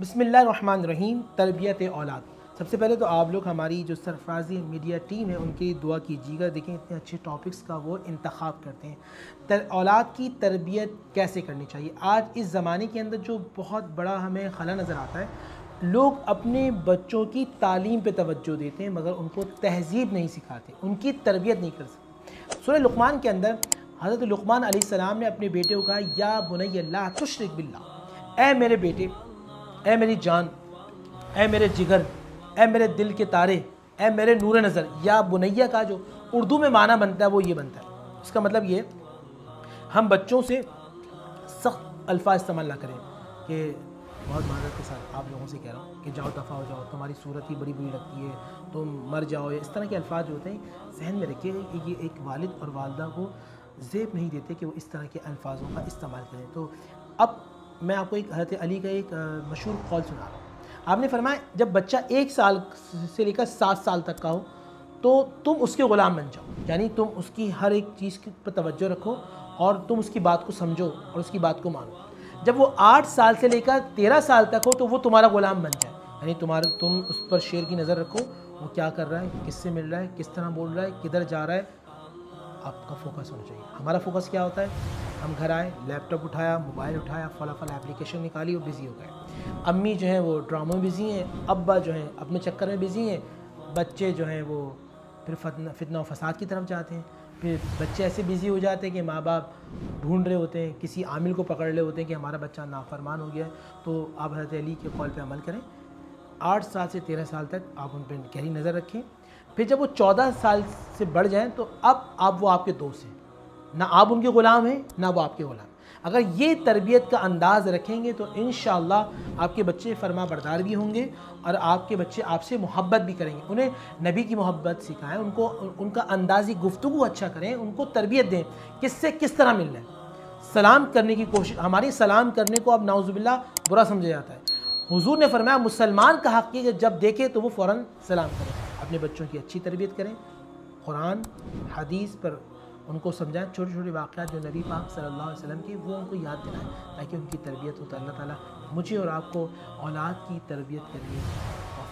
बिस्मिल्लाहिर्रहमानिर्रहीम। तरबियत औलाद। सबसे पहले तो आप लोग हमारी जो सरफराज़ी मीडिया टीम है उनकी दुआ कीजिएगा। देखें इतने अच्छे टॉपिक्स का वो इंतखाब करते हैं। औलाद की तरबियत कैसे करनी चाहिए। आज इस ज़माने के अंदर जो बहुत बड़ा हमें खला नज़र आता है, लोग अपने बच्चों की तालीम पे तवज्जो देते हैं मगर उनको तहज़ीब नहीं सिखाते, उनकी तरबियत नहीं कर सकते। सूरह लुक़मान के अंदर हज़रत लुक़मान अलैहिस्सलाम ने अपने बेटे को कहा, या बुनय्या ला तुश्रिक बिल्लाह, ऐ मेरे बेटे, ऐ मेरी जान, ऐ मेरे जिगर, ऐ मेरे दिल के तारे, ऐ मेरे नूर नज़र। या बुनैया का जो उर्दू में माना बनता है वो ये बनता है। इसका मतलब ये, हम बच्चों से सख्त अल्फाज इस्तेमाल ना करें कि बहुत माजरत के साथ आप लोगों से कह रहा हूँ कि जाओ दफ़ा हो जाओ, तुम्हारी सूरत ही बड़ी बुरी लगती है, तुम मर जाओ। इस तरह के अल्फाज होते हैं, जहन में रखिएगा कि ये एक वालिद और वालदा को ज़ेब नहीं देते कि वो इस तरह के अल्फाजों का इस्तेमाल करें। तो अब मैं आपको एक हज़रत अली का एक मशहूर कौल सुना रहा हूँ। आपने फरमाया, जब बच्चा 1 साल से लेकर 7 साल तक का हो तो तुम उसके ग़ुलाम बन जाओ, यानी तुम उसकी हर एक चीज़ पर तवज्जो रखो और तुम उसकी बात को समझो और उसकी बात को मानो। जब वो 8 साल से लेकर 13 साल तक हो तो वो तुम्हारा ग़ुलाम बन जाए, यानी तुम उस पर शेर की नज़र रखो, वो क्या कर रहा है, किससे मिल रहा है, किस तरह बोल रहा है, किधर जा रहा है, आपका फोकस होना चाहिए। हमारा फोकस क्या होता है, हम घर आए, लैपटॉप उठाया, मोबाइल उठाया, फला एप्लीकेशन निकाली और बिज़ी हो गए। अम्मी जो हैं वो ड्रामों में बिज़ी हैं, अब्बा जो हैं अपने चक्कर में बिज़ी हैं, बच्चे जो हैं वो फिर फितना और फसाद की तरफ जाते हैं। फिर बच्चे ऐसे बिज़ी हो जाते हैं कि माँ बाप ढूंढ रहे होते हैं, किसी आमिल को पकड़ रहे होते हैं कि हमारा बच्चा नाफरमान हो गया है। तो आप हज़रत अली के कौल पे अमल करें। 8 साल से 13 साल तक आप उन पर गहरी नज़र रखें। फिर जब वो 14 साल से बढ़ जाएं तो अब वो आपके दोस्त हैं, ना आप उनके ग़ुलाम हैं ना वो आपके ग़ुलाम। अगर ये तरबियत का अंदाज़ रखेंगे तो इंशाअल्लाह आपके बच्चे फरमा बरदार भी होंगे और आपके बच्चे आपसे मोहब्बत भी करेंगे। उन्हें नबी की मोहब्बत सिखाएं, उनको उनका अंदाज़ी गुफ्तगू अच्छा करें, उनको तरबियत दें किससे किस तरह मिलना है। सलाम करने की कोशिश, हमारी सलाम करने को अब नाउज़ुबिल्लाह बुरा समझा जाता है। हुज़ूर ने फरमाया, मुसलमान का हक़ है कि जब देखे तो वो फ़ौरन सलाम करें। अपने बच्चों की अच्छी तरबियत करें, कुरान हदीस पर उनको समझाएं, छोटे छोटे वाक़यात जो नबी पाक सल्लल्लाहु अलैहि वसल्लम के वो उनको याद दिलाएं ताकि उनकी तरबियत हो। तो अल्लाह ताला मुझे और आपको औलाद की तरबियत करिए।